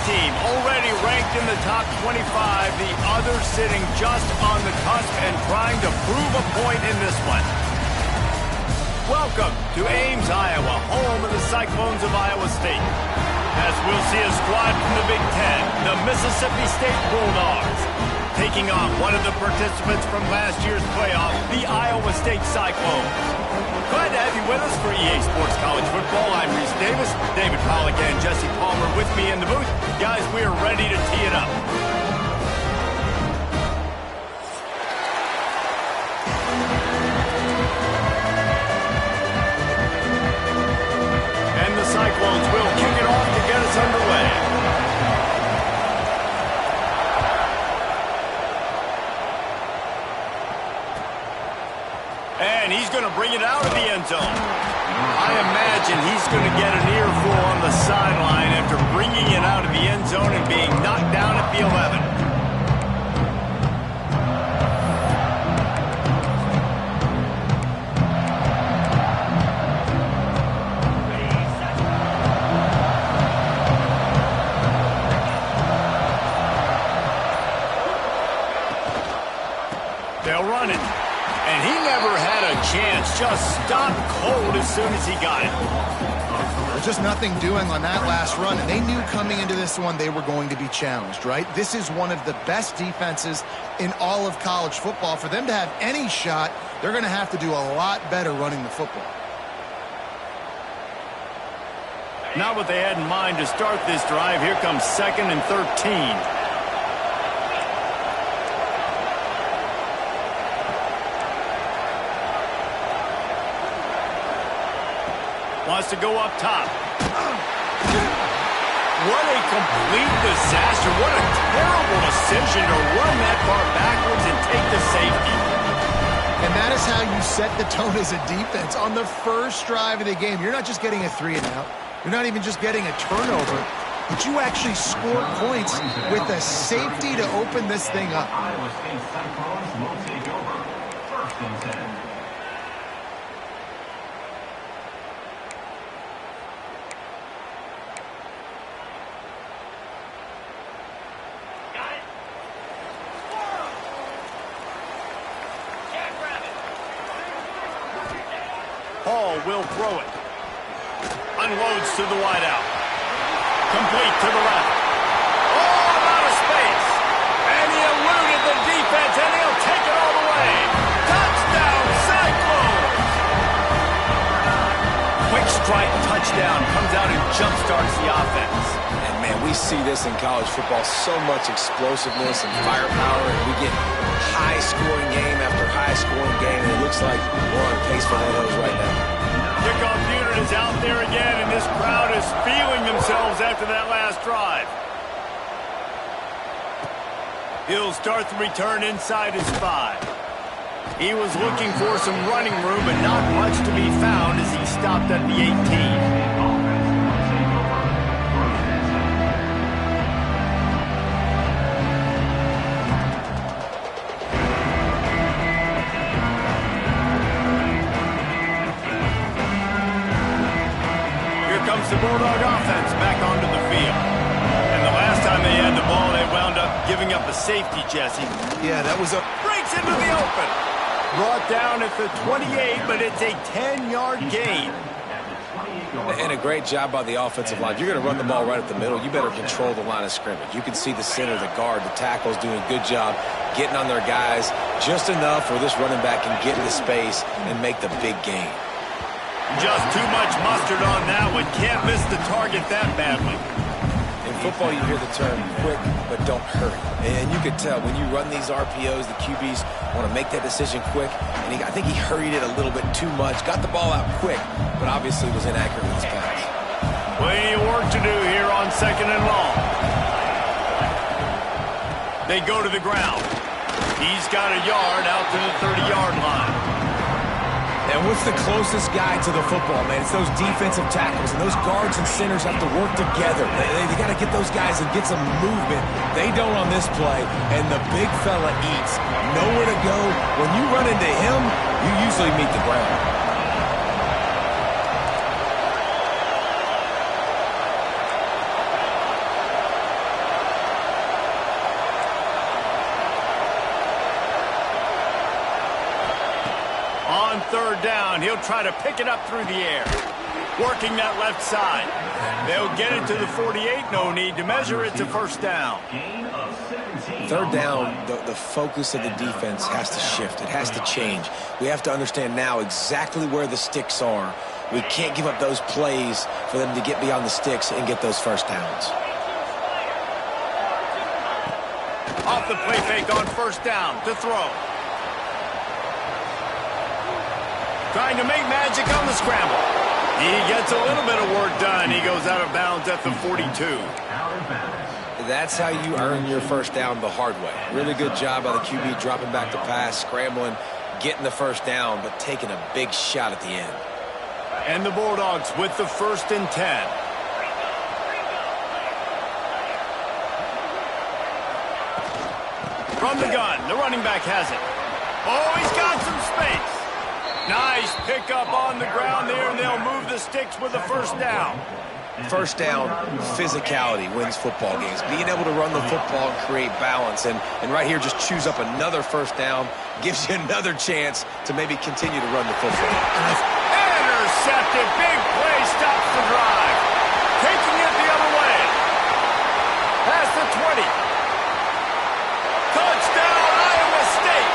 team, already ranked in the top 25. The other sitting just on the cusp and trying to prove a point in this one. Welcome to Ames, Iowa, home of the Cyclones of Iowa State. As we'll see a squad from the Big Ten, the Mississippi State Bulldogs, taking on one of the participants from last year's playoff, the Iowa State Cyclones. Glad to have you with us for EA Sports College Football. I'm Reese Davis, David Pollack and Jesse Palmer with me in the booth. Guys, we are ready to tee it up. And the Cyclones will kick it off to get us underway. And he's going to bring it out of the end zone. I imagine he's going to get an earful on the sideline after bringing it out of the end zone and being knocked down at the 11. They'll run it. And he never had a chance, just stopped cold as soon as he got it. There's just nothing doing on that last run, and they knew coming into this one they were going to be challenged, right? This is one of the best defenses in all of college football. For them to have any shot, they're going to have to do a lot better running the football. Not what they had in mind to start this drive. Here comes 2nd and 13. Wants to go up top. What a complete disaster. What a terrible decision to run that far backwards and take the safety. And that is how you set the tone as a defense. On the first drive of the game, you're not just getting a 3-and-out. You're not even just getting a turnover, but you actually score points with a safety to open this thing up. Iowa State Cyclones will take over. 1st and 10. Hall will throw it. Unloads to the wideout. Complete to the left. Oh, out of space. And he eluded the defense, and he'll take it all the way. Touchdown, Cyclones! Quick strike touchdown comes out and jumpstarts the offense. And, man, we see this in college football, so much explosiveness and firepower, and we get high-scoring game after high-scoring game, and it looks like we're on pace for one of those right now. Kickoff unit is out there again, and this crowd is feeling themselves after that last drive. He'll start the return inside his 5. He was looking for some running room, but not much to be found as he stopped at the 18. The Bulldog offense back onto the field. And the last time they had the ball, they wound up giving up a safety, Jesse. Yeah, that was a... Breaks into the open. Brought down at the 28, but it's a 10-yard gain. And a great job by the offensive line. You're going to run the ball right at the middle. You better control the line of scrimmage. You can see the center, the guard, the tackles doing a good job getting on their guys just enough where this running back can get into space and make the big gain. Just too much mustard on that one. Can't miss the target that badly. In football, you hear the term quick, but don't hurry. And you could tell when you run these RPOs, the QBs want to make that decision quick. And I think he hurried it a little bit too much. Got the ball out quick, but obviously was inaccurate with his pass. Plenty of work to do here on 2nd and long. They go to the ground. He's got a yard out to the 30-yard line. And what's the closest guy to the football, man? It's those defensive tackles, and those guards and centers have to work together. They got to get those guys and get some movement. They don't on this play, and the big fella eats. Nowhere to go. When you run into him, you usually meet the ground. third down. He'll try to pick it up through the air. Working that left side. They'll get it to the 48. No need to measure it to first down. Third down, the focus of the defense has to shift. It has to change. We have to understand now exactly where the sticks are. We can't give up those plays for them to get beyond the sticks and get those first downs. Off the play fake on first down to throw. Trying to make magic on the scramble. He gets a little bit of work done. He goes out of bounds at the 42. That's how you earn your first down the hard way. Really good job by the QB dropping back to pass, scrambling, getting the first down, but taking a big shot at the end. And the Bulldogs with the 1st and 10. From the gun, the running back has it. Oh, he's got some space. Nice pickup on the ground there, and they'll move the sticks with the first down. First down, physicality wins football games. Being able to run the football and create balance. And right here, just choose up another first down, gives you another chance to maybe continue to run the football. Intercepted, big play, stops the drive. Taking it the other way. Past the 20. Touchdown, Iowa State.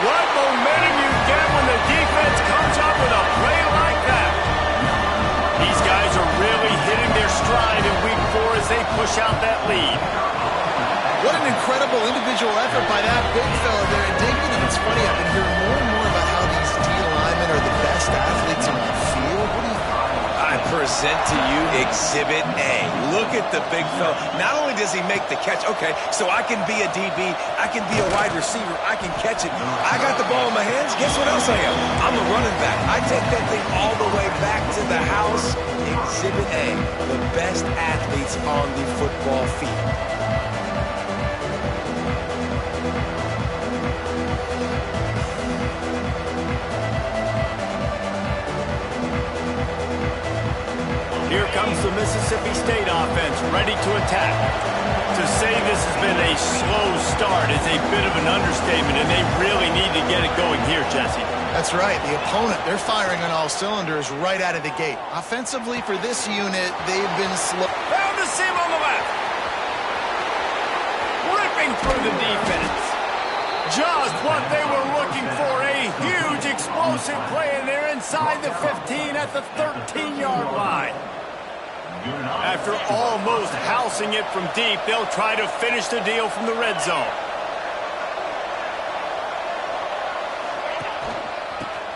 What momentum you get when the defense comes up with a play like that. These guys are really hitting their stride in week 4 as they push out that lead. What an incredible individual effort by that big fella there. And David, it's funny, I've been hearing more and more about how these D linemen are the best athletes on the field. What do you think? I present to you Exhibit A. Look at the big fella. Not only does he make the catch, okay, so I can be a DB, I can be a wide receiver, I can catch it. I got the ball in my hands. Guess what else I am? I'm a running back. I take that thing all the way back to the house. Exhibit A, the best athletes on the football field. Here comes the Mississippi State offense, ready to attack. To say this has been a slow start is a bit of an understatement, and they really need to get it going here, Jesse. That's right. The opponent, they're firing on all cylinders right out of the gate. Offensively, for this unit, they've been slow. Found a seam on the left. Ripping through the defense. Just what they were looking for. A huge explosive play, and they're inside the 15 at the 13-yard line. After almost housing it from deep, they'll try to finish the deal from the red zone.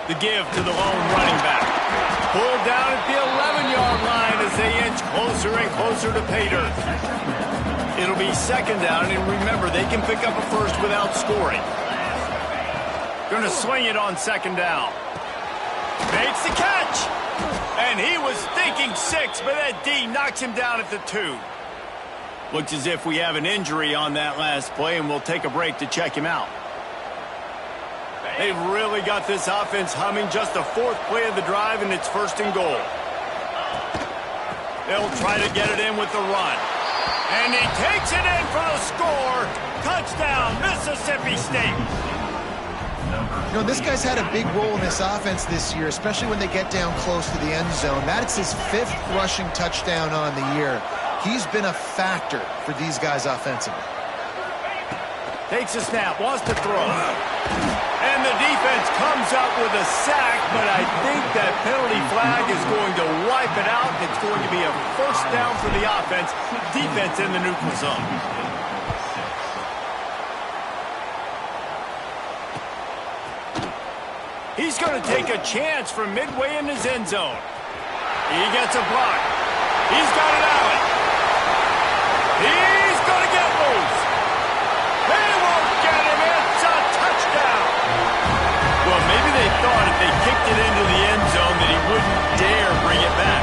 The give to the lone running back. Pulled down at the 11-yard line as they inch closer and closer to pay dirt. It'll be 2nd down, and remember, they can pick up a first without scoring. Going to swing it on 2nd down. Makes the catch. And he was thinking 6, but that D knocks him down at the 2. Looks as if we have an injury on that last play, and we'll take a break to check him out. They've really got this offense humming. Just the 4th play of the drive, and it's 1st and goal. They'll try to get it in with the run. And he takes it in for the score. Touchdown, Mississippi State. You know, this guy's had a big role in this offense this year, especially when they get down close to the end zone. That's his 5th rushing touchdown on the year. He's been a factor for these guys offensively. Takes a snap, wants to throw. And the defense comes up with a sack, but I think that penalty flag is going to wipe it out. It's going to be a 1st down for the offense. Defense in the neutral zone. He's going to take a chance from midway in his end zone. He gets a block. He's got it out. He's going to get loose. They won't get him. It's a touchdown. Well, maybe they thought if they kicked it into the end zone that he wouldn't dare bring it back.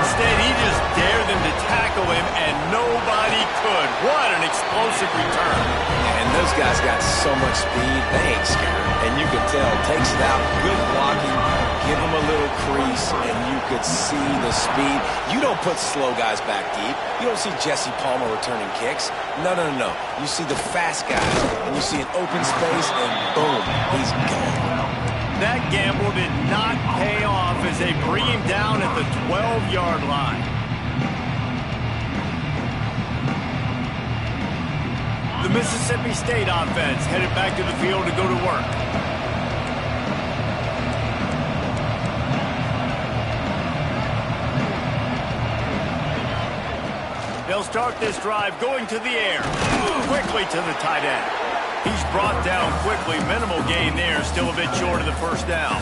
Instead, he just dared them to tackle him, and nobody could. What an explosive return. And those guys got so much speed, they ain't scared. And you could tell, takes it out, good blocking, give them a little crease, and you could see the speed. You don't put slow guys back deep. You don't see Jesse Palmer returning kicks. No. You see the fast guys, and you see an open space, and boom, he's gone. that gamble did not pay off as they bring him down at the 12-yard line. The Mississippi State offense headed back to the field to go to work. They'll start this drive going to the air. Quickly to the tight end. He's brought down quickly. Minimal gain there. Still a bit short of the first down.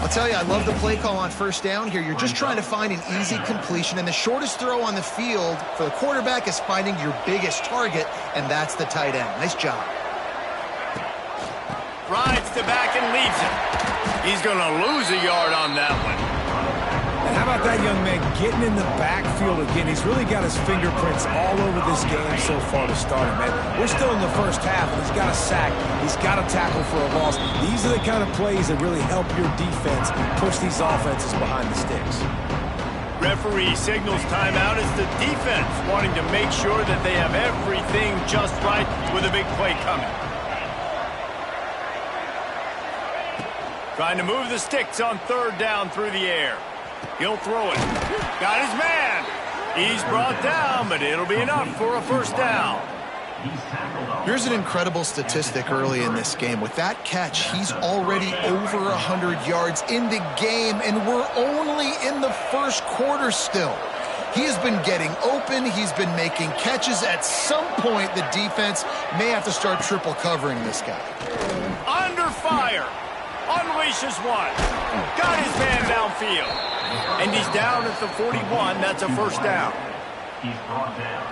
I'll tell you, I love the play call on first down here. You're just trying to find an easy completion, and the shortest throw on the field for the quarterback is finding your biggest target, and that's the tight end. Nice job. Rides to back and leaves it. He's going to lose a yard on that one. And how about that young man getting in the backfield again? He's really got his fingerprints all over this game so far to start it, man. We're still in the first half, and he's got a sack. He's got a tackle for a loss. These are the kind of plays that really help your defense push these offenses behind the sticks. Referee signals timeout as the defense wanting to make sure that they have everything just right with a big play coming. Trying to move the sticks on third down through the air. He'll throw it. Got his man. He's brought down, but it'll be enough for a first down. Here's an incredible statistic early in this game. With that catch, he's already over 100 yards in the game, and we're only in the first quarter still. He has been getting open. He's been making catches. At some point, the defense may have to start triple covering this guy. Under fire. Unleashes one. Got his man downfield. And he's down at the 41. That's a first down.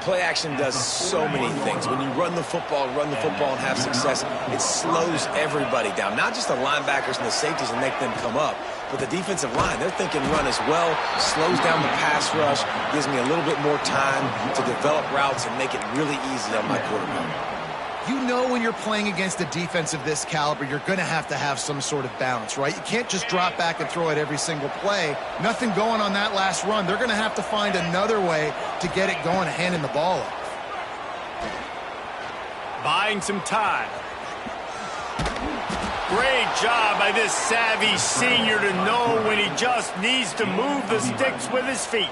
Play action does so many things. When you run the football and have success, it slows everybody down. Not just the linebackers and the safeties and make them come up, but the defensive line. They're thinking run as well. Slows down the pass rush. Gives me a little bit more time to develop routes and make it really easy on my quarterback. You know when you're playing against a defense of this caliber, you're going to have some sort of balance, right? You can't just drop back and throw it every single play. Nothing going on that last run. They're going to have to find another way to get it going, handing the ball off. Buying some time. Great job by this savvy senior to know when he just needs to move the sticks with his feet.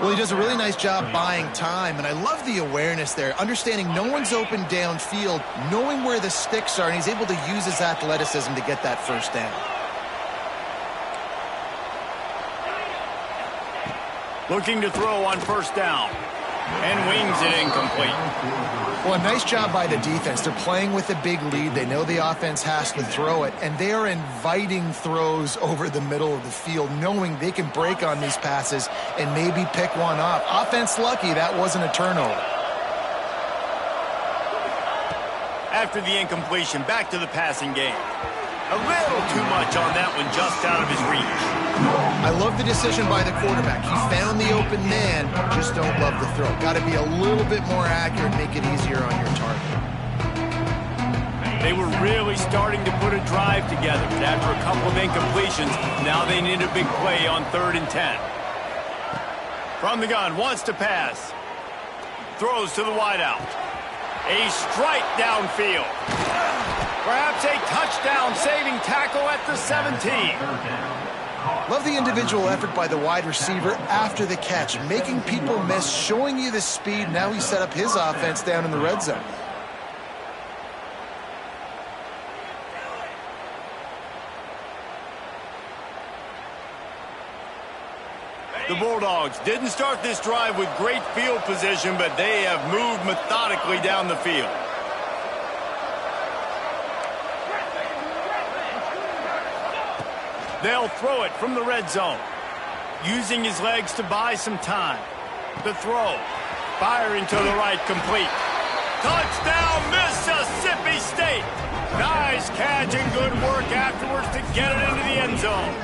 Well, he does a really nice job buying time, and I love the awareness there, understanding no one's open downfield, knowing where the sticks are, and he's able to use his athleticism to get that first down. Looking to throw on first down, and wings it incomplete. Well, a nice job by the defense. They're playing with a big lead. They know the offense has to throw it, and they are inviting throws over the middle of the field, knowing they can break on these passes and maybe pick one off. Offense lucky that wasn't a turnover. After the incompletion, back to the passing game. A little too much on that one, just out of his reach. I love the decision by the quarterback. He found the open man, just don't love the throw. Got to be a little bit more accurate, make it easier on your target. They were really starting to put a drive together, but after a couple of incompletions, now they need a big play on 3rd and 10. From the gun, wants to pass. Throws to the wideout. A strike downfield. Perhaps a touchdown-saving tackle at the 17. Love the individual effort by the wide receiver after the catch, making people miss, showing you the speed. Now he set up his offense down in the red zone. The Bulldogs didn't start this drive with great field position, but they have moved methodically down the field. They'll throw it from the red zone, using his legs to buy some time. The throw, firing to the right, complete. Touchdown, Mississippi State! Nice catch and good work afterwards to get it into the end zone.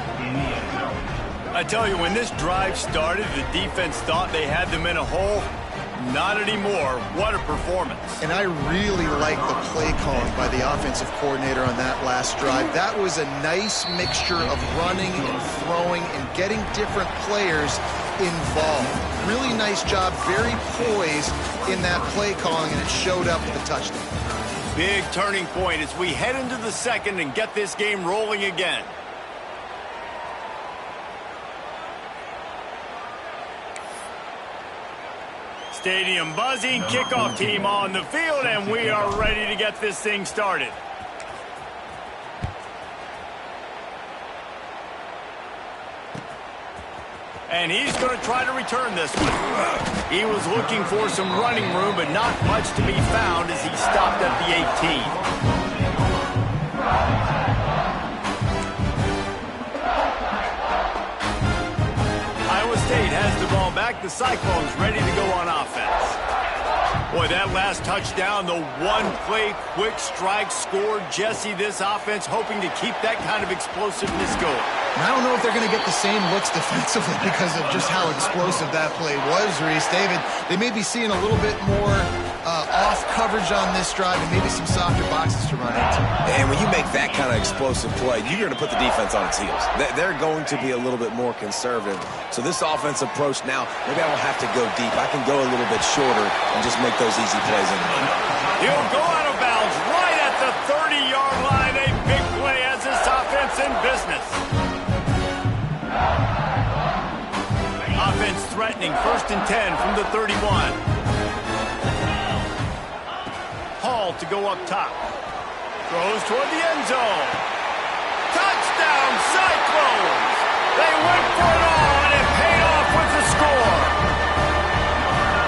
I tell you, when this drive started, the defense thought they had them in a hole. Not anymore. What a performance. And I really like the play calling by the offensive coordinator on that last drive. That was a nice mixture of running and throwing and getting different players involved. Really nice job, very poised in that play calling, and it showed up with a touchdown. big turning point as we head into the second and get this game rolling again. Stadium buzzing, kickoff team on the field, and we are ready to get this thing started. And he's going to try to return this one. He was looking for some running room, but not much to be found as he stopped at the 18. Iowa State has the ball back. The Cyclones ready to go on offense. Boy, that last touchdown, the one-play quick strike scored. Jesse, this offense hoping to keep that kind of explosiveness going. And I don't know if they're going to get the same looks defensively because of just how explosive that play was, Reese. David, they may be seeing a little bit more off coverage on this drive and maybe some softer boxes to run into. And when you make that kind of explosive play, you're going to put the defense on its heels. They're going to be a little bit more conservative. So this offense approach now, maybe I don't have to go deep. I can go a little bit shorter and just make those easy plays in the middle. He'll go out of bounds right at the 30-yard line. A big play as this offense in business. Offense threatening, 1st and 10 from the 31. Hall to go up top. Throws toward the end zone. Touchdown, Cyclones! They went for it all, and it paid off with the score.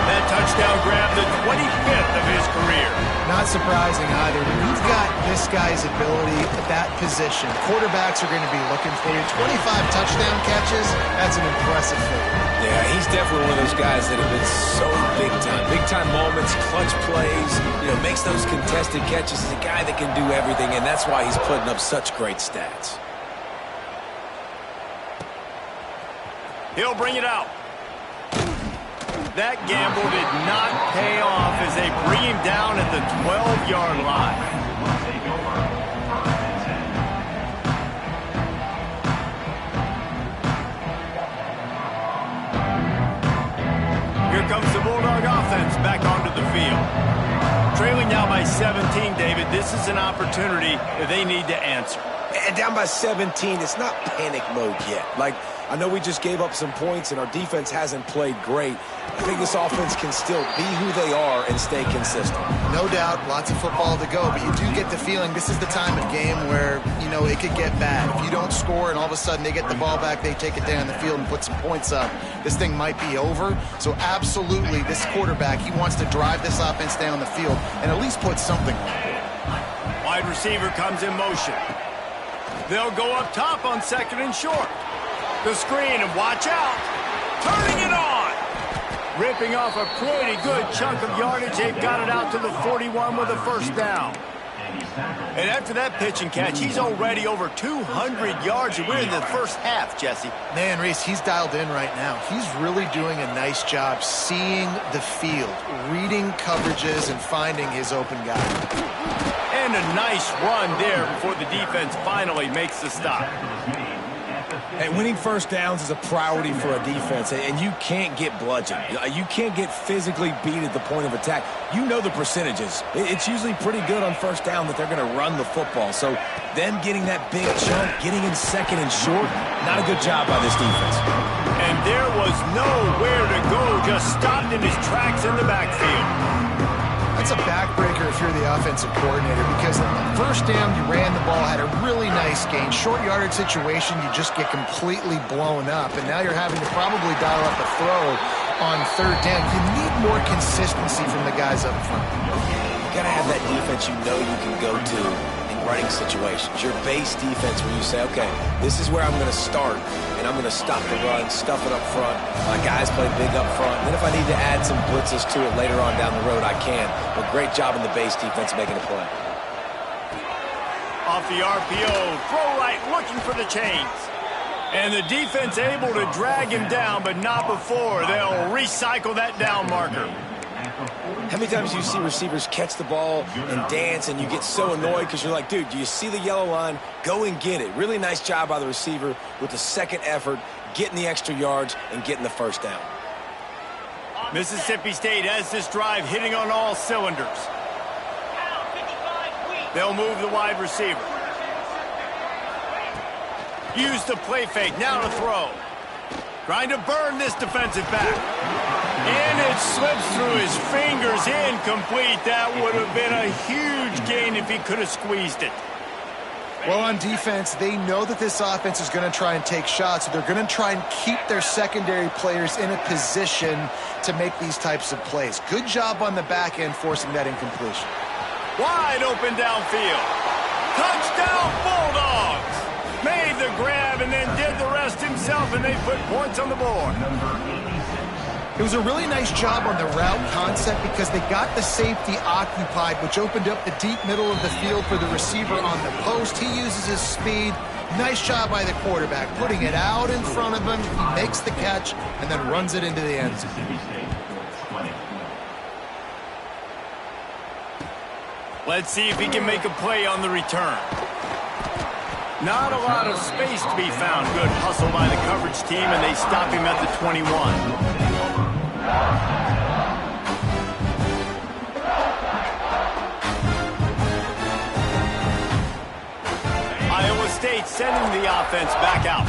That touchdown grabbed the 25th of his career. Not surprising either. When you've got this guy's ability at that position, quarterbacks are going to be looking for you. 25 touchdown catches, that's an impressive figure. Yeah, he's definitely one of those guys that have been so big time. Big time moments, clutch plays, makes those contested catches. He's a guy that can do everything, and that's why he's putting up such great stats. He'll bring it out. That gamble did not pay off as they bring him down at the 12-yard line. Here comes the Bulldog offense back onto the field. Trailing now by 17, David. This is an opportunity that they need to answer. And down by 17, it's not panic mode yet. I know we just gave up some points and our defense hasn't played great. I think this offense can still be who they are and stay consistent. No doubt, lots of football to go, but you do get the feeling this is the time of game where, it could get bad. If you don't score and all of a sudden they get the ball back, they take it down the field and put some points up, this thing might be over. So absolutely, this quarterback, he wants to drive this offense down the field and at least put something on it. Wide receiver comes in motion. They'll go up top on 2nd and short. The screen, and watch out. Turning it on. Ripping off a pretty good chunk of yardage. They've got it out to the 41 with a 1st down. And after that pitch and catch, he's already over 200 yards. And we're in the first half, Jesse. Man, Reese, he's dialed in right now. He's really doing a nice job seeing the field, reading coverages, and finding his open guy. And a nice run there before the defense finally makes the stop. And winning 1st downs is a priority for a defense, and you can't get bludgeoned. You can't get physically beat at the point of attack. You know the percentages. It's usually pretty good on 1st down that they're going to run the football. So them getting that big chunk, getting in 2nd and short, not a good job by this defense. And there was nowhere to go, just stopped in his tracks in the backfield. That's a backbreaker if you're the offensive coordinator because 1st down, you ran the ball, had a really nice gain. Short yardage situation, you just get completely blown up. And now you're having to probably dial up a throw on 3rd down. You need more consistency from the guys up front. You got to have that defense you can go to in running situations. Your base defense where you say, okay, this is where I'm going to start, and I'm going to stop the run, stuff it up front. My guys play big up front. And then if I need to add some blitzes to it later on down the road, I can. But great job in the base defense making a play. Off the RPO, throw right, looking for the chains. And the defense able to drag him down, but not before. They'll recycle that down marker. How many times do you see receivers catch the ball and dance and you get so annoyed because you're like, dude, do you see the yellow line? Go and get it. Really nice job by the receiver with the 2nd effort, getting the extra yards and getting the 1st down. Mississippi State has this drive hitting on all cylinders. They'll move the wide receiver. Use the play fake, now to throw. Trying to burn this defensive back. And it slips through his fingers, incomplete. That would have been a huge gain if he could have squeezed it. Well, on defense, they know that this offense is going to try and take shots, so they're going to try and keep their secondary players in a position to make these types of plays. Good job on the back end forcing that incompletion. Wide open downfield. Touchdown, Bulldogs! Made the grab and then did the rest himself, and they put points on the board. It was a really nice job on the route concept because they got the safety occupied, which opened up the deep middle of the field for the receiver on the post. He uses his speed. Nice job by the quarterback, putting it out in front of him. He makes the catch and then runs it into the end zone. Let's see if he can make a play on the return. Not a lot of space to be found. Good hustle by the coverage team, and they stop him at the 21. Iowa State sending the offense back out.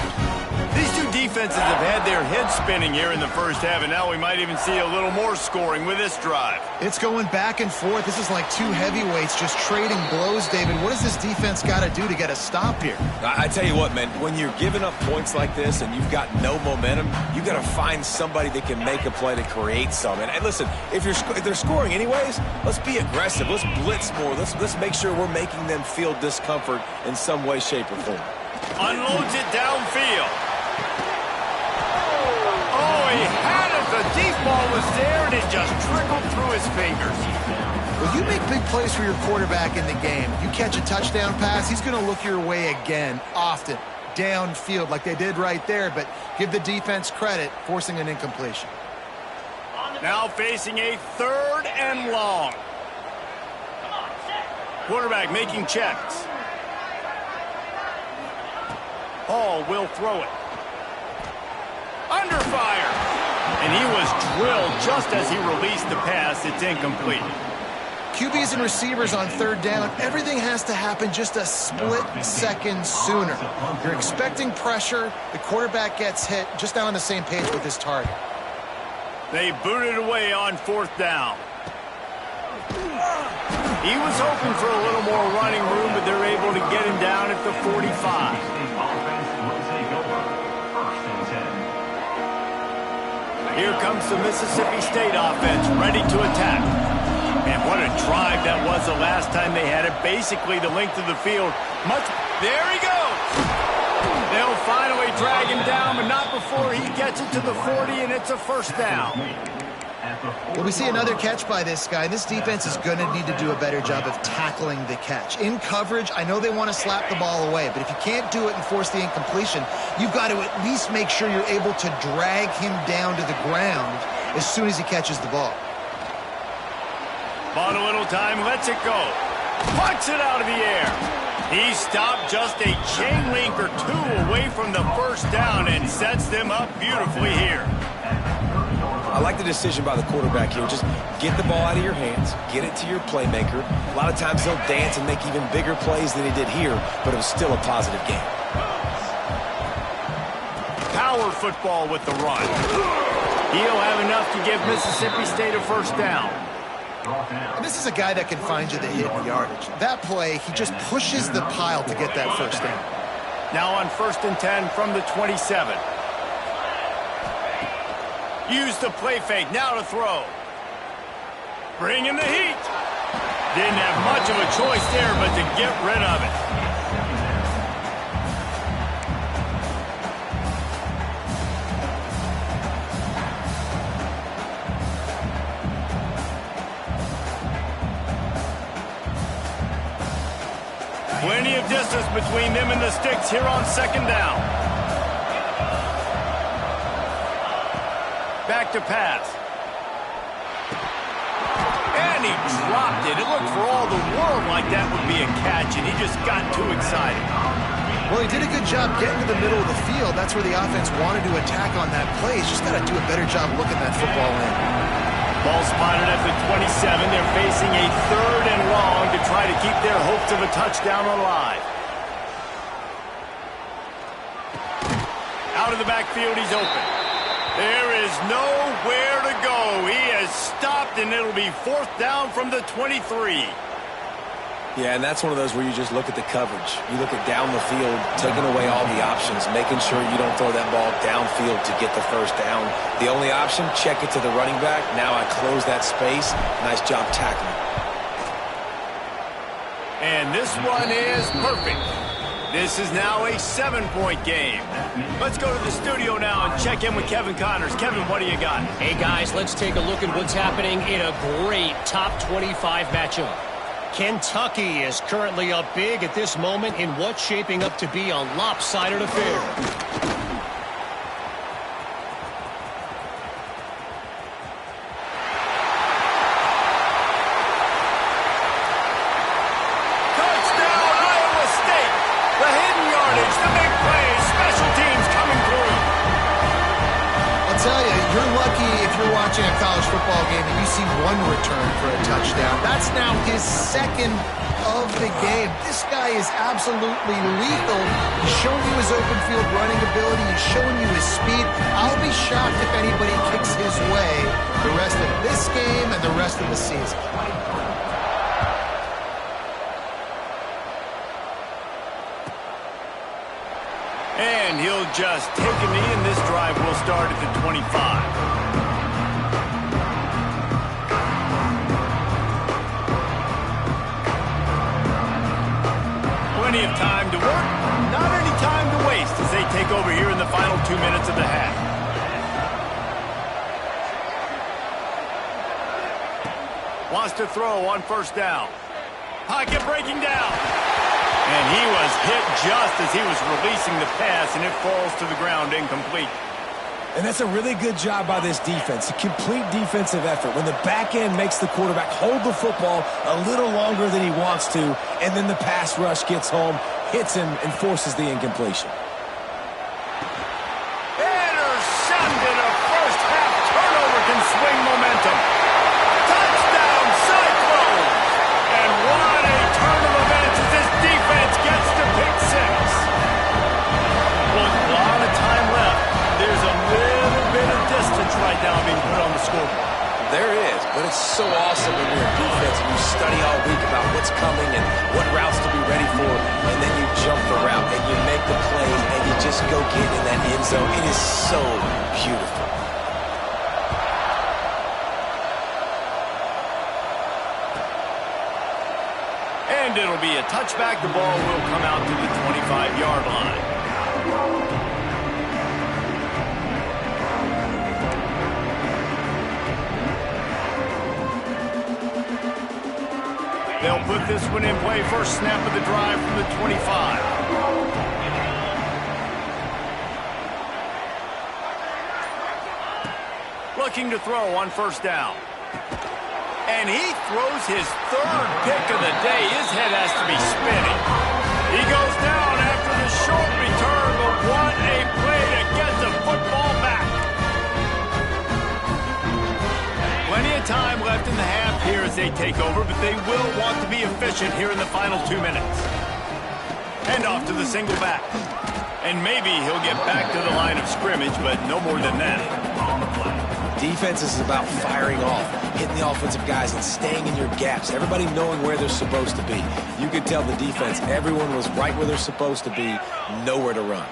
These two defenses have had their heads spinning here in the first half, and now we might even see a little more scoring with this drive. It's going back and forth. This is like two heavyweights just trading blows, David. What does this defense got to do to get a stop here? I tell you what, man, when you're giving up points like this and you've got no momentum, you got to find somebody that can make a play to create some. And listen, if they're scoring anyways, let's be aggressive. Let's blitz more. Let's make sure we're making them feel discomfort in some way, shape, or form. Unloads it downfield. Oh, he had it. The deep ball was there, and it just trickled through his fingers. Well, you make big plays for your quarterback in the game. You catch a touchdown pass, he's going to look your way again, often, downfield like they did right there, but give the defense credit, forcing an incompletion. Now facing a 3rd and long. Quarterback making checks. Hall will throw it. Under fire. And he was drilled just as he released the pass. It's incomplete. QBs and receivers on 3rd down, everything has to happen just a split second sooner. You're expecting pressure. The quarterback gets hit, just not on the same page with his target. They booted away on 4th down. He was hoping for a little more running room, but they're able to get him down at the 45. Here comes the Mississippi State offense, ready to attack. And what a drive that was the last time they had it. Basically the length of the field. There he goes. They'll finally drag him down, but not before he gets it to the 40, and it's a 1st down. Well, we see another catch by this guy. This defense is going to need to do a better job of tackling the catch. In coverage, I know they want to slap the ball away, but if you can't do it and force the incompletion, you've got to at least make sure you're able to drag him down to the ground as soon as he catches the ball. Bought a little time, lets it go. Puts it out of the air. He stopped just a chain link or two away from the 1st down and sets them up beautifully here. I like the decision by the quarterback here. Just get the ball out of your hands, get it to your playmaker. A lot of times he'll dance and make even bigger plays than he did here, but it was still a positive game. Power football with the run. He'll have enough to give Mississippi State a 1st down. And this is a guy that can find you the hidden yardage. That play, he just pushes the pile to get that 1st down. Now on 1st and 10 from the 27. Use the play fake, now to throw. Bring in the heat. Didn't have much of a choice there, but to get rid of it. Plenty of distance between them and the sticks here on 2nd down. Back to pass. And he dropped it. It looked for all the world like that would be a catch, and he just got too excited. Well, he did a good job getting to the middle of the field. That's where the offense wanted to attack on that play. He's just got to do a better job looking that football in. Ball spotted at the 27. They're facing a 3rd and long to try try to keep their hopes of a touchdown alive. Out of the backfield, he's open. There is nowhere to go. He has stopped, and it'll be 4th down from the 23. Yeah, and that's one of those where you just look at the coverage. You look at down the field, taking away all the options, making sure you don't throw that ball downfield to get the first down. The only option, check it to the running back. Now I close that space. Nice job tackling. And this one is perfect. This is now a 7-point game. Let's go to the studio now and check in with Kevin Connors. Kevin, what do you got? Hey, guys, let's take a look at what's happening in a great top 25 matchup. Kentucky is currently up big at this moment in what's shaping up to be a lopsided affair. Touchdown, Iowa State! The hidden yardage, the big plays, special teams coming through. I'll tell you, you're lucky if you're watching a college football game and you see one return for a touchdown. That's now his 2nd of the game. This guy is absolutely lethal. He's showing you his open field running ability. He's showing you his speed. I'll be shocked if anybody kicks his way the rest of this game and the rest of the season. And he'll just take a knee, and this drive will start at the 25. Plenty of time to work, not any time to waste as they take over here in the final 2 minutes of the half. Wants to throw on 1st down. Pocket breaking down. And he was hit just as he was releasing the pass, and it falls to the ground incomplete. And that's a really good job by this defense, a complete defensive effort. When the back end makes the quarterback hold the football a little longer than he wants to, and then the pass rush gets home, hits him, and forces the incompletion. Intercepted, a first-half turnover can swing momentum. Touchdown, Cyclones! And what a turn of events as this defense gets to pick 6. Well, a lot of time left. There's a little bit of distance right now being put on the scoreboard. There is, but it's so awesome when you're in defense and you study all week about what's coming and what routes to be ready for, and then you jump the route and you make the plays and you just go get in that end zone. It is so beautiful. And it'll be a touchback. The ball will come out to the 25-yard line. They'll put this one in play. First snap of the drive from the 25. Looking to throw on 1st down. And he throws his 3rd pick of the day. His head has to be spinning. He goes down after the short return, but what a play to get the football back. Plenty of time left in the half here as they take over, but they will want to be efficient here in the final 2 minutes. Hand off to the single back. And maybe he'll get back to the line of scrimmage, but no more than that. Defense is about firing off, hitting the offensive guys and staying in your gaps. Everybody knowing where they're supposed to be. You could tell the defense, everyone was right where they're supposed to be, nowhere to run.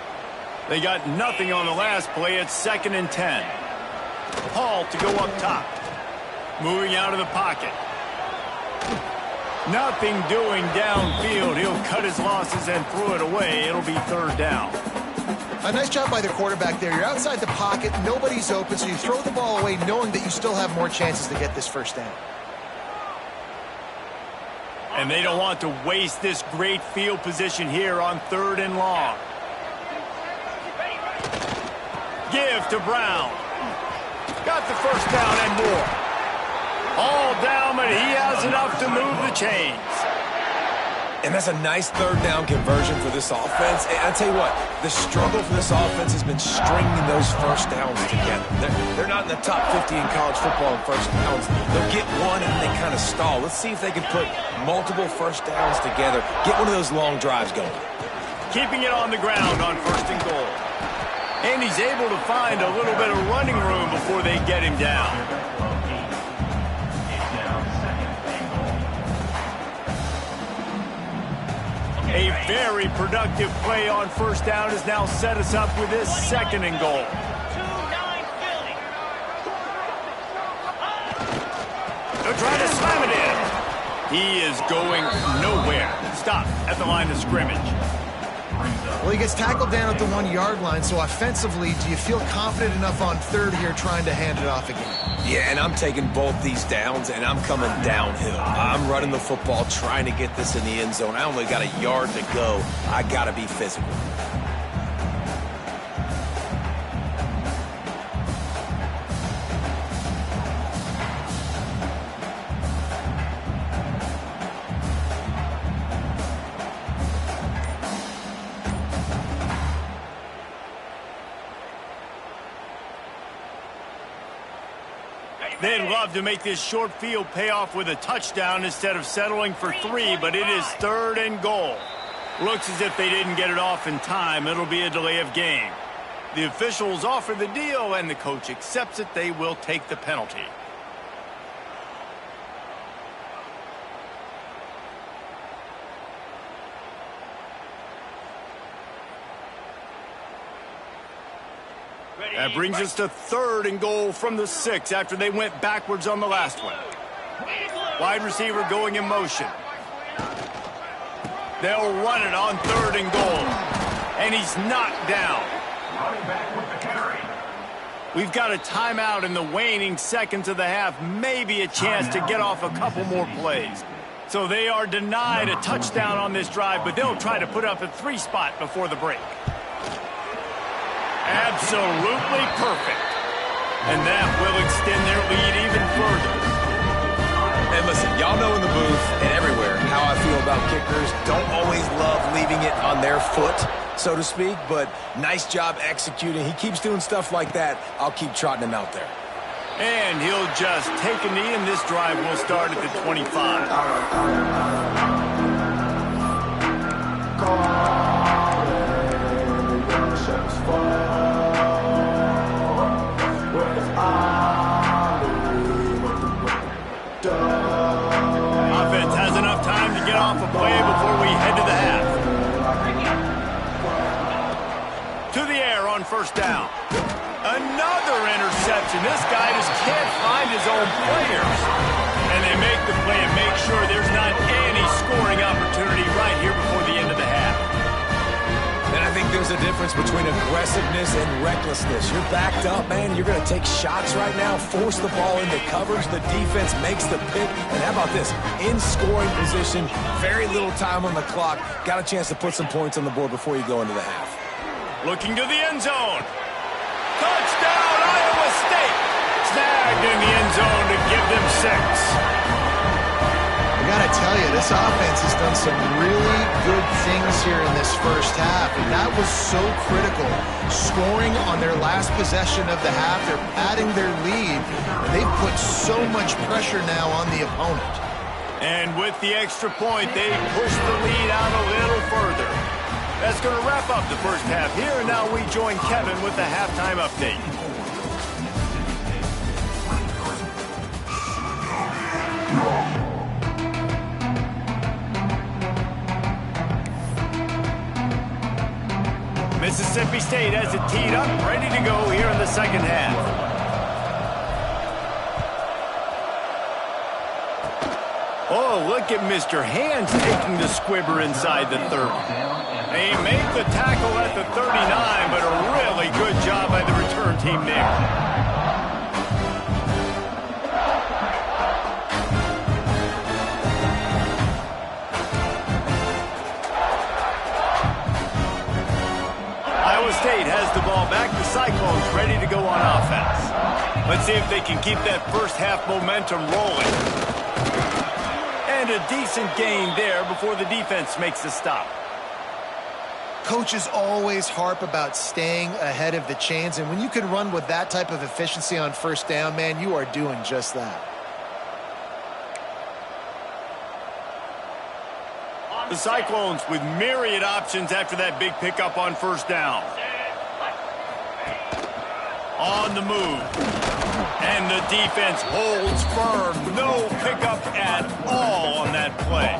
They got nothing on the last play. It's 2nd and 10. Hall to go up top. Moving out of the pocket. Nothing doing downfield. He'll cut his losses and throw it away. It'll be 3rd down. A nice job by the quarterback there. You're outside the pocket. Nobody's open, so you throw the ball away knowing that you still have more chances to get this 1st down. And they don't want to waste this great field position here on 3rd and long. Give to Brown. Got the 1st down and more. All down, but he has enough to move the chains. And that's a nice third down conversion for this offense. And I tell you what, the struggle for this offense has been stringing those first downs together. They're not in the top 50 in college football in first downs. They'll get one and they kind of stall. Let's see if they can put multiple first downs together, get one of those long drives going. Keeping it on the ground on 1st and goal. And he's able to find a little bit of running room before they get him down. A very productive play on 1st down has now set us up with this 2nd and goal. They'll try to slam it in. He is going nowhere. Stop at the line of scrimmage. Well, he gets tackled down at the 1-yard line, so offensively, do you feel confident enough on 3rd here trying to hand it off again? Yeah, and I'm taking both these downs, and I'm coming downhill. I'm running the football, trying to get this in the end zone. I only got a yard to go. I got to be physical. They'd love to make this short field pay off with a touchdown instead of settling for 3, but it is 3rd and goal. Looks as if they didn't get it off in time. It'll be a delay of game. The officials offer the deal, and the coach accepts it. They will take the penalty. That brings us to 3rd and goal from the 6 after they went backwards on the last one. Wide receiver going in motion. They'll run it on 3rd and goal. And he's knocked down. We've got a timeout in the waning seconds of the half. Maybe a chance to get off a couple more plays. So they are denied a touchdown on this drive, but they'll try to put up a 3 spot before the break. Absolutely perfect. And that will extend their lead even further. And listen, y'all know in the booth and everywhere how I feel about kickers. Don't always love leaving it on their foot, so to speak, but nice job executing. He keeps doing stuff like that. I'll keep trotting him out there. And he'll just take a knee, and this drive will start at the 25. Offense has enough time to get off a play before we head to the half. To the air on 1st down. Another interception. This guy just can't find his own players. And they make the play and make sure there's not any scoring opportunity right here before the end of the half. And I think there's a difference between aggressiveness and recklessness. You're backed up, man. You're going to take shots right now, force the ball into coverage. The defense makes the pick. And how about this? In scoring position, very little time on the clock. Got a chance to put some points on the board before you go into the half. Looking to the end zone. Touchdown, Iowa State. Snagged in the end zone to give them 6. I gotta tell you, this offense has done some really good things here in this first half, and that was so critical. Scoring on their last possession of the half, they're padding their lead, and they've put so much pressure now on the opponent. And with the extra point, they push the lead out a little further. That's going to wrap up the first half here, and now we join Kevin with the halftime update. Mississippi State has it teed up, ready to go here in the second half. Oh, look at Mr. Hands taking the squibber inside the 30. They make the tackle at the 39, but a really good job by the return team there. State has the ball back. The Cyclones ready to go on offense. Let's see if they can keep that first half momentum rolling. And And a decent gain there before the defense makes the stop. Coaches always harp about staying ahead of the chains, and when you can run with that type of efficiency on first down, man, you are doing just that. The Cyclones with myriad options after that big pickup on first down. On the move. And the defense holds firm. No pickup at all on that play.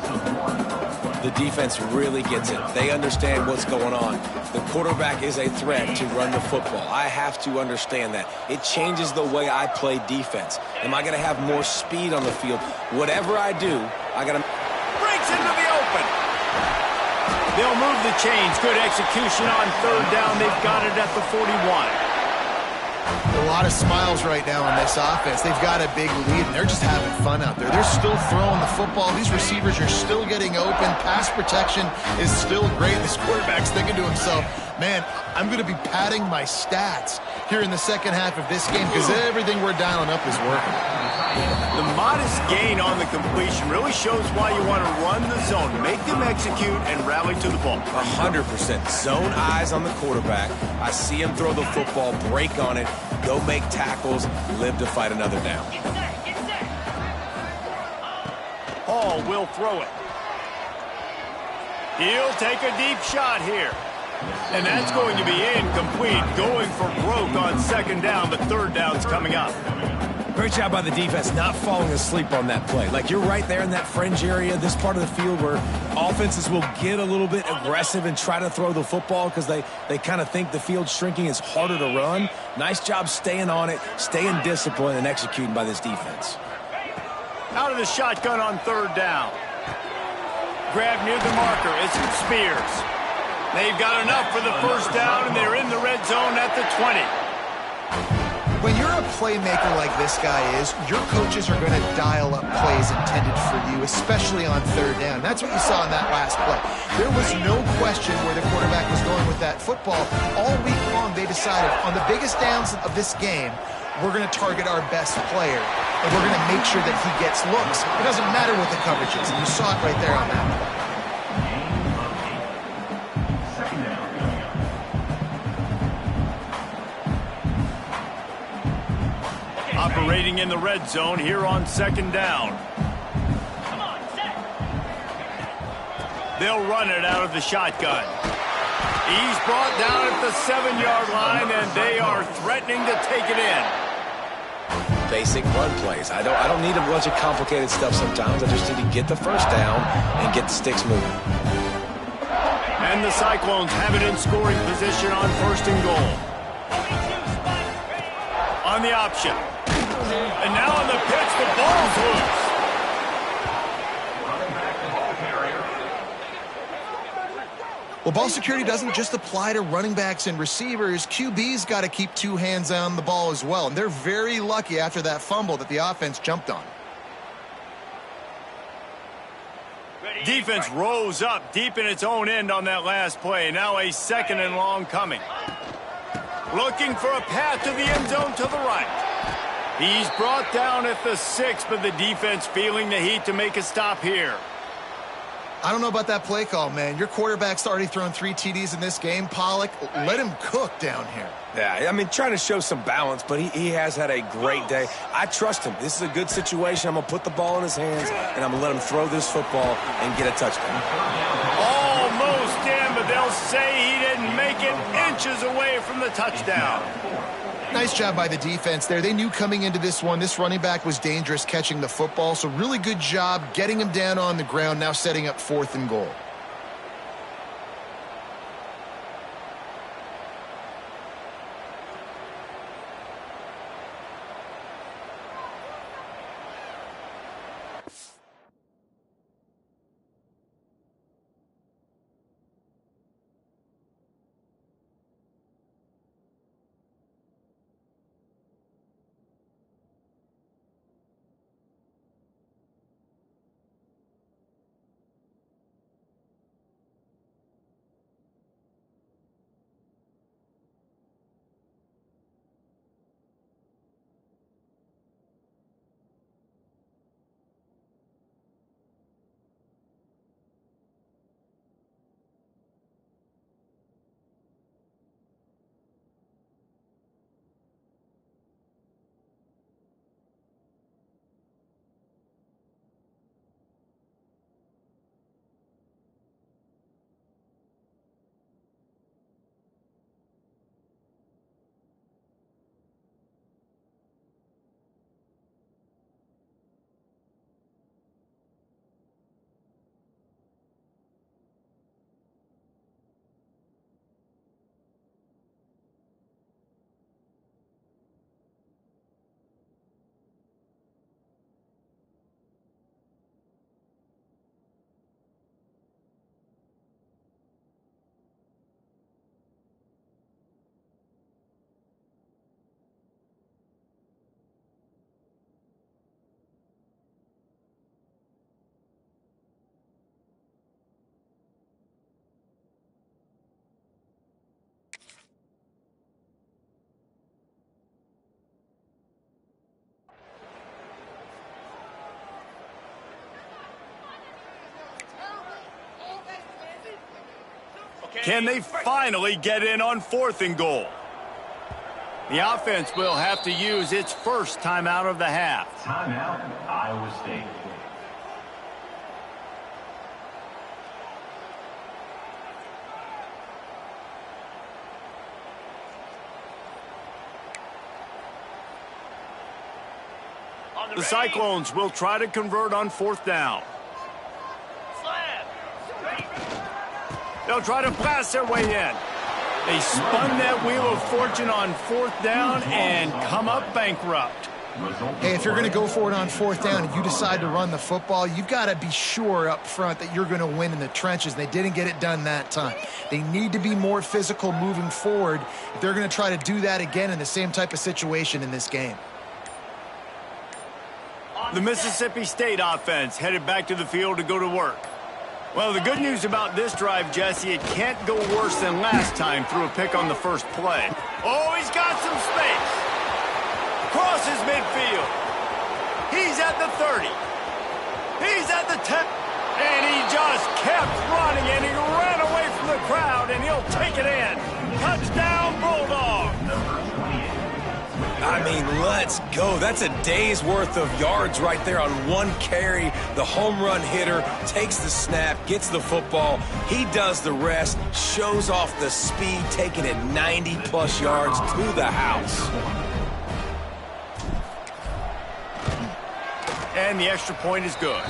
The defense really gets it. They understand what's going on. The quarterback is a threat to run the football. I have to understand that. It changes the way I play defense. Am I going to have more speed on the field? Whatever I do, I got to... Breaks into the open. They'll move the chains. Good execution on third down. They've got it at the 41. A lot of smiles right now on this offense. They've got a big lead, and they're just having fun out there. They're still throwing the football. These receivers are still getting open. Pass protection is still great. This quarterback's thinking to himself, man, I'm going to be padding my stats here in the second half of this game because everything we're dialing up is working. The modest gain on the completion really shows why you want to run the zone. Make them execute and rally to the ball. 100%. Zone eyes on the quarterback. I see him throw the football, break on it, go make tackles, live to fight another down. Hall will throw it. He'll take a deep shot here. And that's going to be incomplete. Going for broke on second down, but third down's coming up. Great job by the defense not falling asleep on that play. Like, you're right there in that fringe area, this part of the field where offenses will get a little bit aggressive and try to throw the football because they kind of think the field's shrinking. It's harder to run. Nice job staying on it, staying disciplined, and executing by this defense. Out of the shotgun on third down. Grab near the marker. It's Spears. They've got enough for the first down, and they're in the red zone at the 20. When you're a playmaker like this guy is, your coaches are going to dial up plays intended for you, especially on third down. That's what you saw in that last play. There was no question where the quarterback was going with that football. All week long, they decided on the biggest downs of this game, we're going to target our best player, and we're going to make sure that he gets looks. It doesn't matter what the coverage is, and you saw it right there on that play. Operating in the red zone here on second down. They'll run it out of the shotgun. He's brought down at the 7-yard line, and they are threatening to take it in. Basic run plays. I don't need a bunch of complicated stuff sometimes. I just need to get the first down and get the sticks moving. And the Cyclones have it in scoring position on first and goal. On the option. And now on the pitch, the ball's loose. Well, ball security doesn't just apply to running backs and receivers. QB's got to keep two hands on the ball as well. And they're very lucky after that fumble that the offense jumped on. Defense rose up deep in its own end on that last play. Now a second and long coming. Looking for a path to the end zone to the right. He's brought down at the 6, but the defense feeling the heat to make a stop here. I don't know about that play call, man. Your quarterback's already thrown 3 TDs in this game. Pollock, let him cook down here. Yeah, I mean, trying to show some balance, but he has had a great day. I trust him. This is a good situation. I'm going to put the ball in his hands, and I'm going to let him throw this football and get a touchdown. Almost in, but they'll say he didn't make it, inches away from the touchdown. Nice job by the defense there. They knew coming into this one, this running back was dangerous catching the football, so really good job getting him down on the ground, now setting up 4th and goal. Can they finally get in on 4th and goal? The offense will have to use its first timeout of the half. Timeout, Iowa State. The Cyclones will try to convert on 4th down. They'll try to blast their way in. They spun that wheel of fortune on 4th down and come up bankrupt. Hey, if you're going to go for it on 4th down and you decide to run the football, you've got to be sure up front that you're going to win in the trenches. They didn't get it done that time. They need to be more physical moving forward if they're going to try to do that again in the same type of situation in this game. The Mississippi State offense headed back to the field to go to work. Well, the good news about this drive, Jesse, it can't go worse than last time through a pick on the first play. Oh, he's got some space. Crosses midfield. He's at the 30. He's at the 10. And he just kept running, and he ran away from the crowd, and he'll take it in. Touchdown, Bulldogs. I mean, let's go. That's a day's worth of yards right there on one carry. The home run hitter takes the snap, gets the football. He does the rest, shows off the speed, taking it 90-plus yards to the house. And the extra point is good.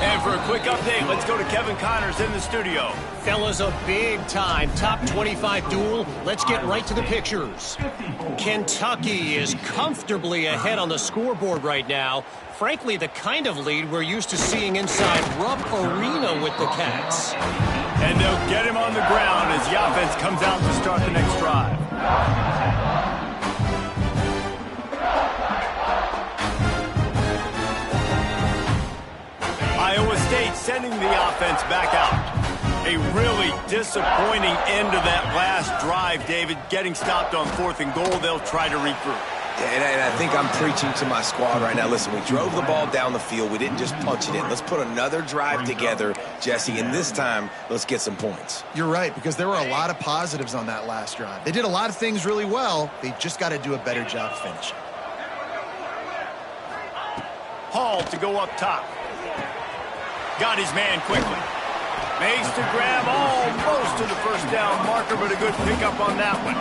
And for a quick update, let's go to Kevin Connors in the studio. Fellas, a big-time top 25 duel. Let's get right to the pictures. Kentucky is comfortably ahead on the scoreboard right now. Frankly, the kind of lead we're used to seeing inside Rupp Arena with the Cats. And they'll get him on the ground as the offense comes out to start the next drive. Iowa State sending the offense back out. A really disappointing end to that last drive, David. Getting stopped on 4th and goal, they'll try to regroup. And I think I'm preaching to my squad right now. Listen, we drove the ball down the field. We didn't just punch it in. Let's put another drive together, Jesse, and this time, let's get some points. You're right, because there were a lot of positives on that last drive. They did a lot of things really well. They just got to do a better job finishing. Hall to go up top. Got his man quickly. Makes to grab almost to the first down marker, but a good pickup on that one.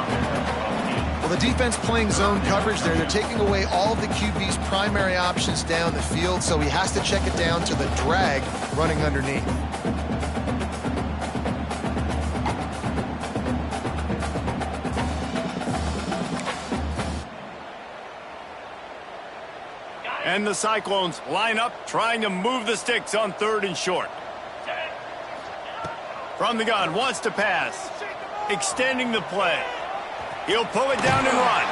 Well, the defense playing zone coverage there. They're taking away all of the QB's primary options down the field, so he has to check it down to the drag running underneath. And the Cyclones line up, trying to move the sticks on 3rd and short. From the gun, wants to pass. Extending the play. He'll pull it down and run.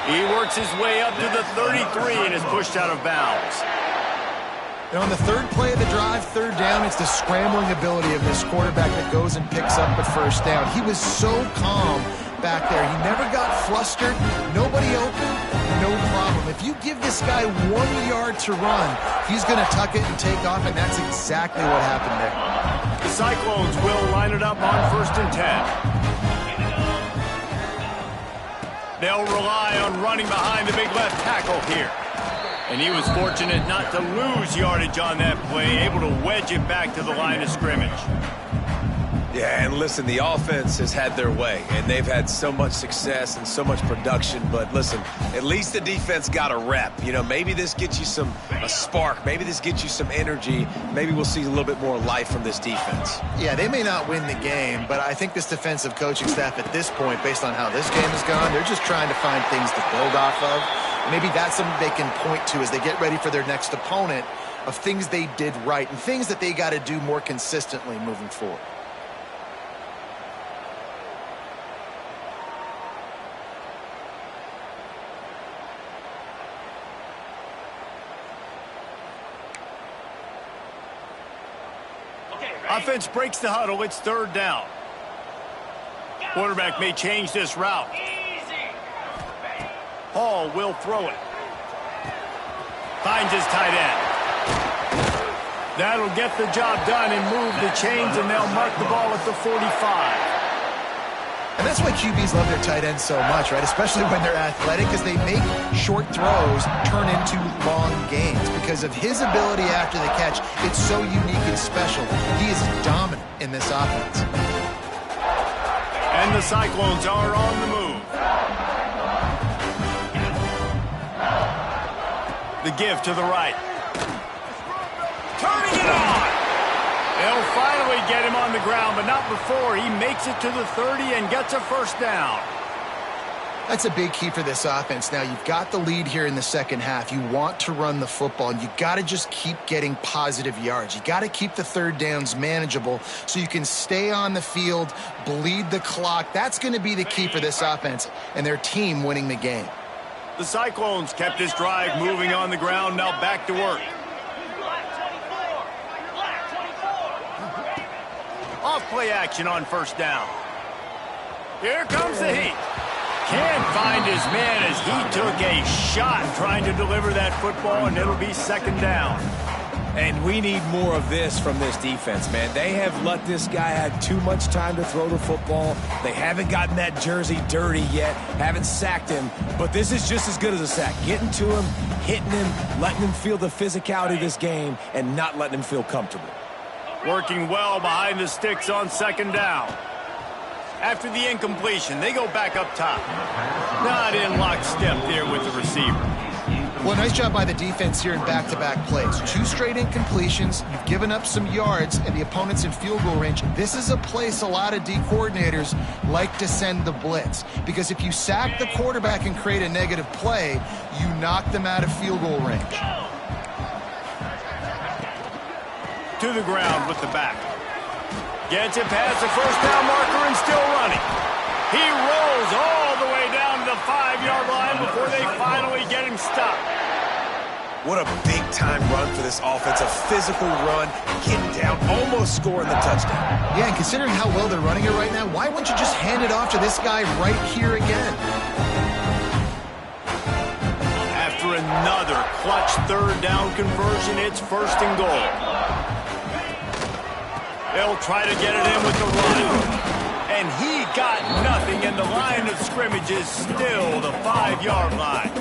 He works his way up to the 33 and is pushed out of bounds. And on the 3rd play of the drive, 3rd down, it's the scrambling ability of this quarterback that goes and picks up the first down. He was so calm back there. He never got flustered. Nobody open, no problem. If you give this guy 1 yard to run, he's going to tuck it and take off, and that's exactly what happened there. The Cyclones will line it up on 1st and 10. They'll rely on running behind the big left tackle here. And he was fortunate not to lose yardage on that play, able to wedge it back to the line of scrimmage. Yeah, and listen, the offense has had their way, and they've had so much success and so much production. But listen, at least the defense got a rep. You know, maybe this gets you a spark. Maybe this gets you some energy. Maybe we'll see a little bit more life from this defense. Yeah, they may not win the game, but I think this defensive coaching staff at this point, based on how this game has gone, they're just trying to find things to build off of. Maybe that's something they can point to as they get ready for their next opponent, of things they did right and things that they got to do more consistently moving forward. Offense breaks the huddle. It's 3rd down. Quarterback may change this route. Hall will throw it. Finds his tight end. That'll get the job done and move the chains, and they'll mark the ball at the 45. And that's why QBs love their tight ends so much, right? Especially when they're athletic, because they make short throws turn into long gains. Because of his ability after the catch, it's so unique and special. He is dominant in this offense. And the Cyclones are on the move. The give to the right. Turning it on. They'll finally get him on the ground, but not before he makes it to the 30 and gets a first down. That's a big key for this offense. Now, you've got the lead here in the second half. You want to run the football, and you got to just keep getting positive yards. You got to keep the third downs manageable so you can stay on the field, bleed the clock. That's going to be the key for this offense and their team winning the game. The Cyclones kept this drive moving on the ground, now back to work. Off-play action on first down. Here comes the heat. Can't find his man as he took a shot trying to deliver that football, and it'll be second down. And we need more of this from this defense, man. They have let this guy have too much time to throw the football. They haven't gotten that jersey dirty yet, haven't sacked him. But this is just as good as a sack. Getting to him, hitting him, letting him feel the physicality of this game, and not letting him feel comfortable. Working well behind the sticks on second down. After the incompletion, they go back up top. Not in lockstep there with the receiver. Well, nice job by the defense here in back-to-back plays. 2 straight incompletions. You've given up some yards, and the opponent's in field goal range. This is a place a lot of D coordinators like to send the blitz. Because if you sack the quarterback and create a negative play, you knock them out of field goal range. To the ground with the back. Gets it past the first down marker and still running. He rolls all the way down to the 5-yard line before they finally get him stopped. What a big-time run for this offense. A physical run, getting down, almost scoring the touchdown. Yeah, and considering how well they're running it right now, why wouldn't you just hand it off to this guy right here again? After another clutch third down conversion, it's first and goal. They'll try to get it in with the run. And he got nothing, and the line of scrimmage is still the 5-yard line.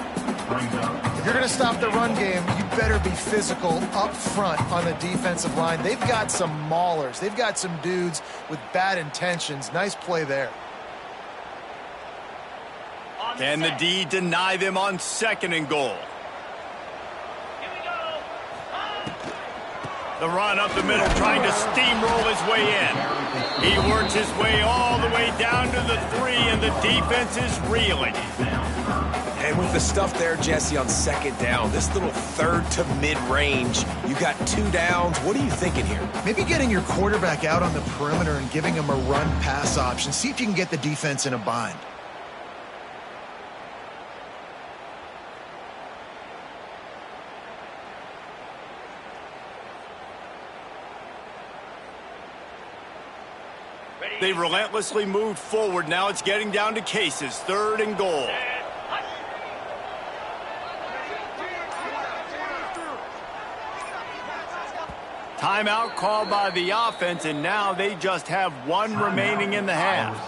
If you're going to stop the run game, you better be physical up front on the defensive line. They've got some maulers. They've got some dudes with bad intentions. Nice play there. Can the D deny them on second and goal? The run up the middle, trying to steamroll his way in. He works his way all the way down to the 3, and the defense is reeling. And with the stuff there, Jesse, on second down, this little third to mid-range, you got 2 downs. What are you thinking here? Maybe getting your quarterback out on the perimeter and giving him a run-pass option. See if you can get the defense in a bind. They relentlessly moved forward. Now it's getting down to cases. Third and goal. Timeout called by the offense, and now they just have 1 remaining in the half.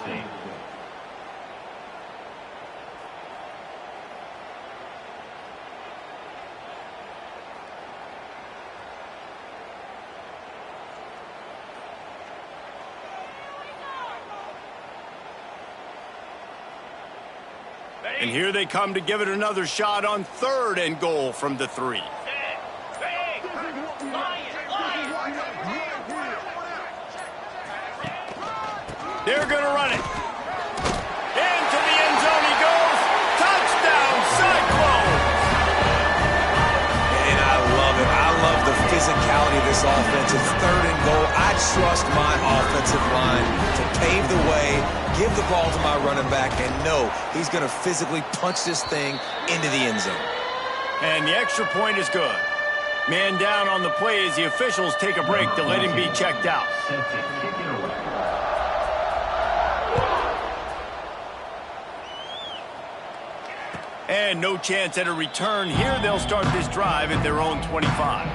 And here they come to give it another shot on third and goal from the 3. They're going to run it. Into the end zone he goes. Touchdown, Cyclones! And I love it. I love the physicality of this offense. It's third and goal. I trust my offensive line to pave the way, give the ball to my running back, and know he's going to physically punch this thing into the end zone. And the extra point is good. Man down on the play as the officials take a break to let him be checked out. And no chance at a return here. They'll start this drive at their own 25.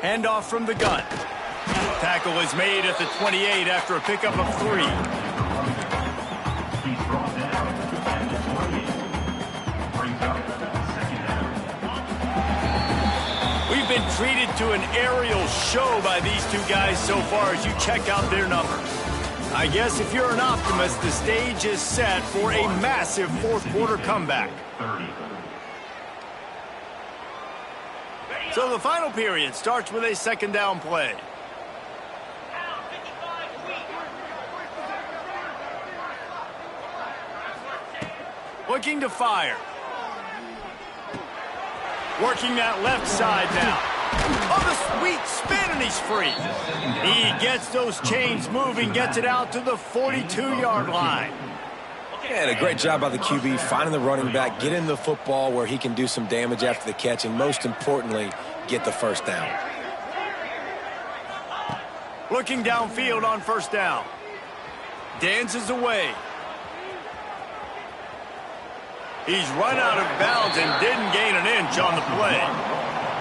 Handoff from the gun. Tackle is made at the 28 after a pickup of 3. He's brought down at the 28. Brings up second down. We've been treated to an aerial show by these two guys so far as you check out their numbers. I guess if you're an optimist, the stage is set for a massive fourth quarter comeback. 30. So the final period starts with a second down play. Looking to fire. Working that left side now. Oh, the sweet spin, and he's free. He gets those chains moving, gets it out to the 42-yard line. And a great job by the QB finding the running back, getting the football where he can do some damage after the catch, and most importantly, get the first down. Looking downfield on first down. Dances away. He's run out of bounds and didn't gain an inch on the play.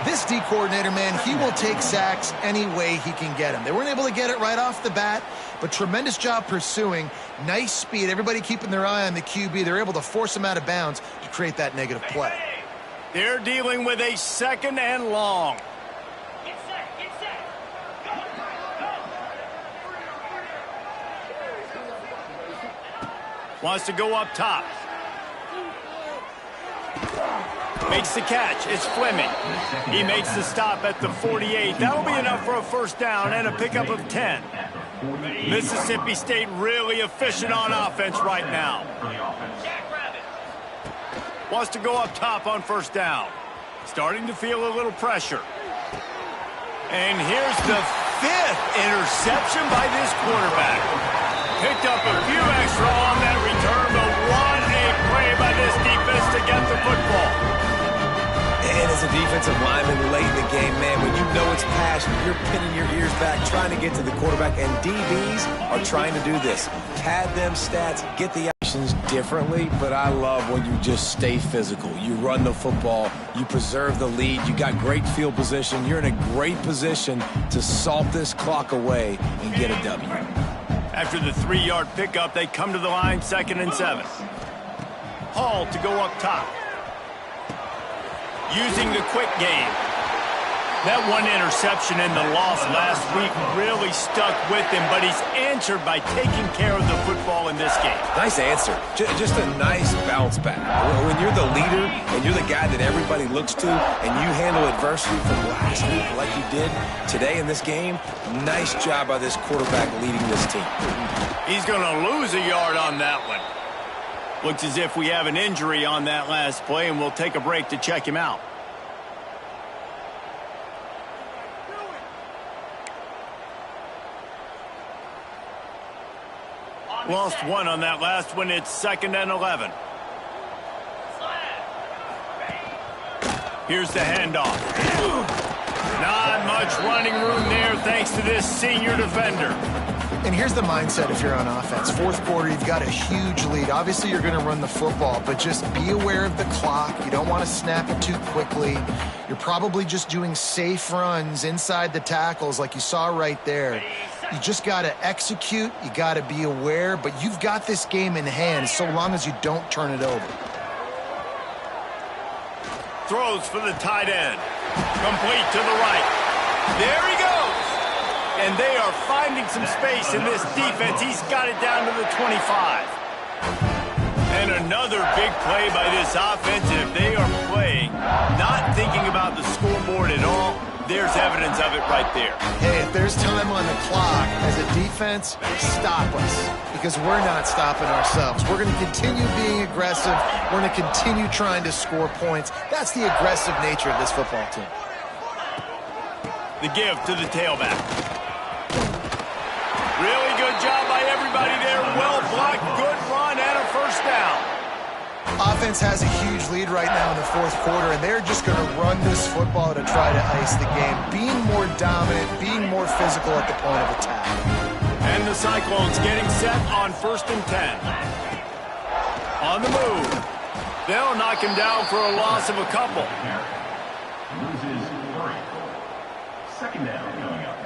This D coordinator, man, he will take sacks any way he can get them. They weren't able to get it right off the bat, but tremendous job pursuing. Nice speed. Everybody keeping their eye on the QB. They're able to force him out of bounds to create that negative play. They're dealing with a second and long. Get set, get set. Go, go. Wants to go up top. Makes the catch. It's Fleming. He makes the stop at the 48. That'll be enough for a first down and a pickup of 10. Mississippi State really efficient on offense right now. Wants to go up top on first down. Starting to feel a little pressure. And here's the 5th interception by this quarterback. Picked up a few extra on that return, but what a play by this defense to get the football. And as a defensive lineman late in the game, man, when you know it's passion, you're pinning your ears back, trying to get to the quarterback, and DBs are trying to do this. Pad them stats, get the actions differently, but I love when you just stay physical. You run the football, you preserve the lead, you got great field position, you're in a great position to salt this clock away and get a W. After the 3-yard pickup, they come to the line, 2nd and 7. Hall to go up top. Using the quick game. That one interception and the loss last week really stuck with him, but he's answered by taking care of the football in this game. Nice answer. Just a nice bounce back. When you're the leader and you're the guy that everybody looks to and you handle adversity from last week like you did today in this game, nice job by this quarterback leading this team. He's going to lose a yard on that one. Looks as if we have an injury on that last play, and we'll take a break to check him out. Lost one on that last one. It's 2nd and 11. Here's the handoff. Not much running room there thanks to this senior defender. And here's the mindset if you're on offense. Fourth quarter, you've got a huge lead. Obviously, you're going to run the football, but just be aware of the clock. You don't want to snap it too quickly. You're probably just doing safe runs inside the tackles like you saw right there. You just got to execute. You got to be aware, but you've got this game in hand so long as you don't turn it over. Throws for the tight end. Complete to the right. There he goes. And they are finding some space in this defense. He's got it down to the 25. And another big play by this offense. If they are playing, not thinking about the scoreboard at all, there's evidence of it right there. Hey, if there's time on the clock, as a defense, stop us. Because we're not stopping ourselves. We're going to continue being aggressive. We're going to continue trying to score points. That's the aggressive nature of this football team. The give to the tailback. Really good job by everybody there. Well blocked, good run, and a first down. Offense has a huge lead right now in the fourth quarter, and they're just going to run this football to try to ice the game. Being more dominant, being more physical at the point of attack. And the Cyclones getting set on 1st and 10. On the move. They'll knock him down for a loss of a couple. Loses 3. Second down coming up.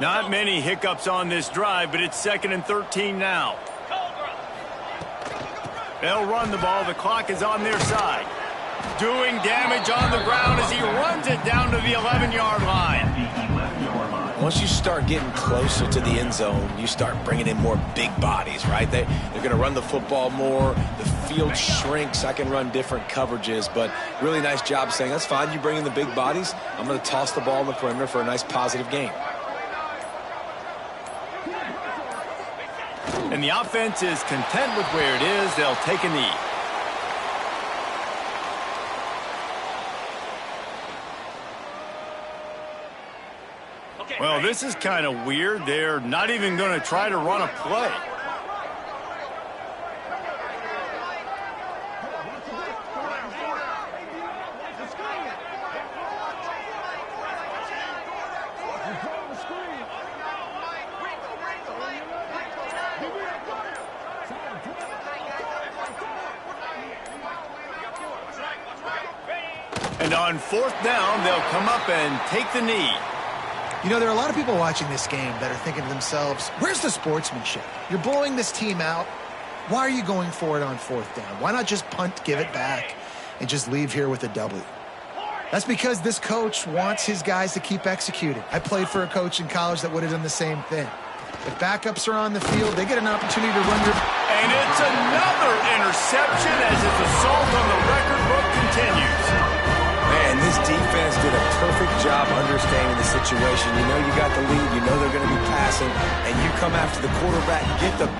Not many hiccups on this drive, but it's 2nd and 13 now. They'll run the ball. The clock is on their side. Doing damage on the ground as he runs it down to the 11-yard line. Once you start getting closer to the end zone, you start bringing in more big bodies, right? They're going to run the football more. The field shrinks. I can run different coverages, but really nice job saying, that's fine. You bring in the big bodies. I'm going to toss the ball in the perimeter for a nice positive gain. And the offense is content with where it is. They'll take a knee. Well, this is kind of weird. They're not even going to try to run a play. And on 4th down, they'll come up and take the knee. You know, there are a lot of people watching this game that are thinking to themselves, where's the sportsmanship? You're blowing this team out. Why are you going for it on 4th down? Why not just punt, give it back, and just leave here with a W? That's because this coach wants his guys to keep executing. I played for a coach in college that would have done the same thing. If backups are on the field, they get an opportunity to run your... And it's another interception as his assault on the record book continues. Man, this defense did a perfect job understanding the situation. You know you got the lead. You know they're going to be passing. And you come after the quarterback, get the